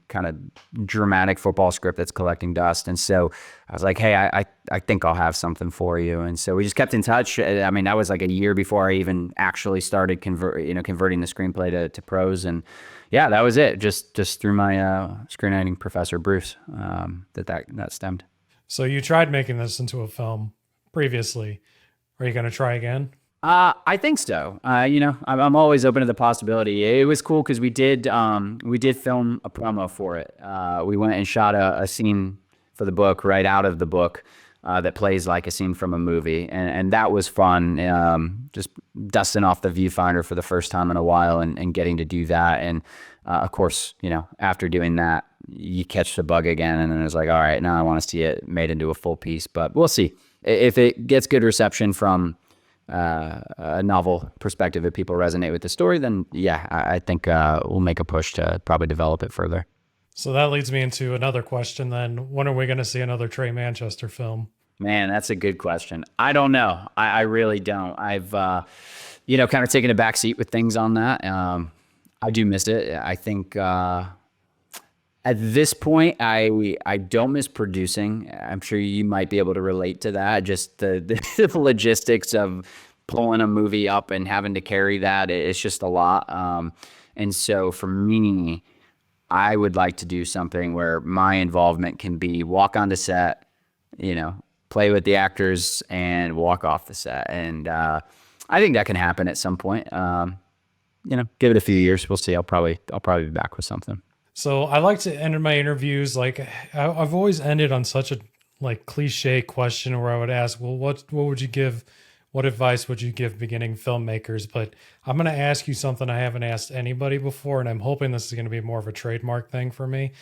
kind of dramatic football script that's collecting dust. And so I was like, hey, I think I'll have something for you. And so we just kept in touch. I mean, that was like a year before I even actually started converting the screenplay to prose. And yeah, that was it. Just through my screenwriting professor, Bruce, that stemmed. So you tried making this into a film previously. Are you going to try again? I think so. I'm always open to the possibility. It was cool because we did film a promo for it. We went and shot a scene for the book right out of the book that plays like a scene from a movie, and that was fun. Just dusting off the viewfinder for the first time in a while and getting to do that. And of course, after doing that, you catch the bug again, and then it's like, all right, now I want to see it made into a full piece. But we'll see if it gets good reception from a novel perspective. If people resonate with the story, then yeah, I think we'll make a push to probably develop it further. So that leads me into another question then. When are we going to see another Tré Manchester film? Man, that's a good question. I don't know. I really don't. I've, kind of taken a back seat with things on that. I do miss it. I think at this point, I don't miss producing. I'm sure you might be able to relate to that. Just the logistics of pulling a movie up and having to carry that. It's just a lot. And so for me, I would like to do something where my involvement can be walk onto set, play with the actors and walk off the set. And I think that can happen at some point. Give it a few years. We'll see. I'll probably be back with something. So I like to end my interviews like I've always ended on such a cliche question where I would ask, well, what would you give? What advice would you give beginning filmmakers? But I'm going to ask you something I haven't asked anybody before, and I'm hoping this is going to be more of a trademark thing for me.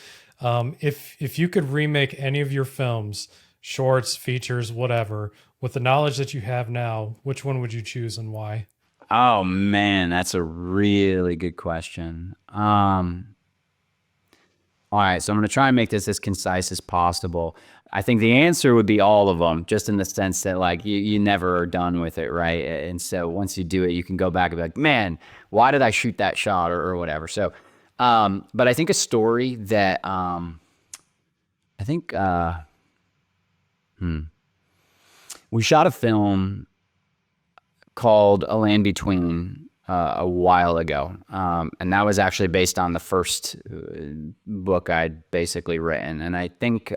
If you could remake any of your films, shorts, features, whatever, with the knowledge that you have now, which one would you choose and why? Oh man, that's a really good question. All right, so I'm going to try and make this as concise as possible. I think the answer would be all of them, just in the sense that you never are done with it, right? And so once you do it, you can go back and be like, man, why did I shoot that shot or whatever? So, but I think a story that we shot a film called A Land Between a while ago. And that was actually based on the first book I'd basically written. And I think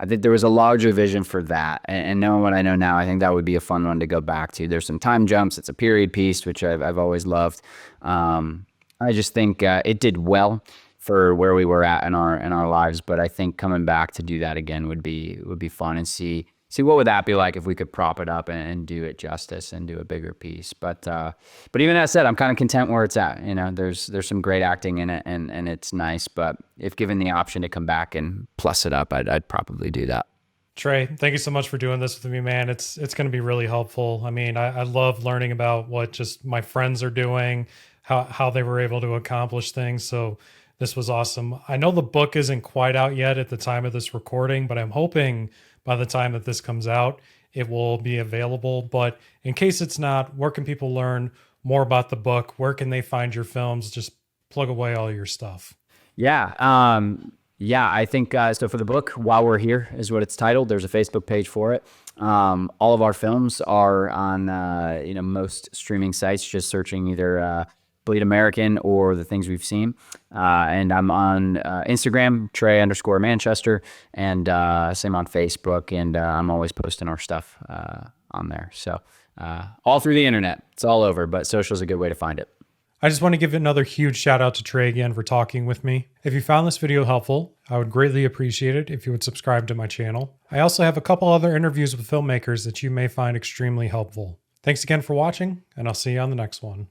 I think there was a larger vision for that. And knowing what I know now, I think that would be a fun one to go back to. There's some time jumps. It's a period piece, which I've always loved. I just think it did well for where we were at in our lives. But I think coming back to do that again would be fun, and see what would that be like if we could prop it up and do it justice and do a bigger piece. But even that said, I'm kind of content where it's at. You know, there's some great acting in it, and it's nice. But if given the option to come back and plus it up, I'd probably do that. Tré, thank you so much for doing this with me, man. It's going to be really helpful. I mean, I love learning about what just my friends are doing, how they were able to accomplish things. So this was awesome. I know the book isn't quite out yet at the time of this recording, but I'm hoping by the time that this comes out, it will be available. But in case it's not, where can people learn more about the book? Where can they find your films? Just plug away all your stuff. Yeah. I think so. For the book, While We're Here is what it's titled. There's a Facebook page for it. All of our films are on most streaming sites. Just searching either Bleed American or The Things We've Seen. And I'm on Instagram, Tré_Manchester, and same on Facebook. And I'm always posting our stuff on there. So all through the internet. It's all over, but social is a good way to find it. I just want to give another huge shout out to Tré again for talking with me. If you found this video helpful, I would greatly appreciate it if you would subscribe to my channel. I also have a couple other interviews with filmmakers that you may find extremely helpful. Thanks again for watching, and I'll see you on the next one.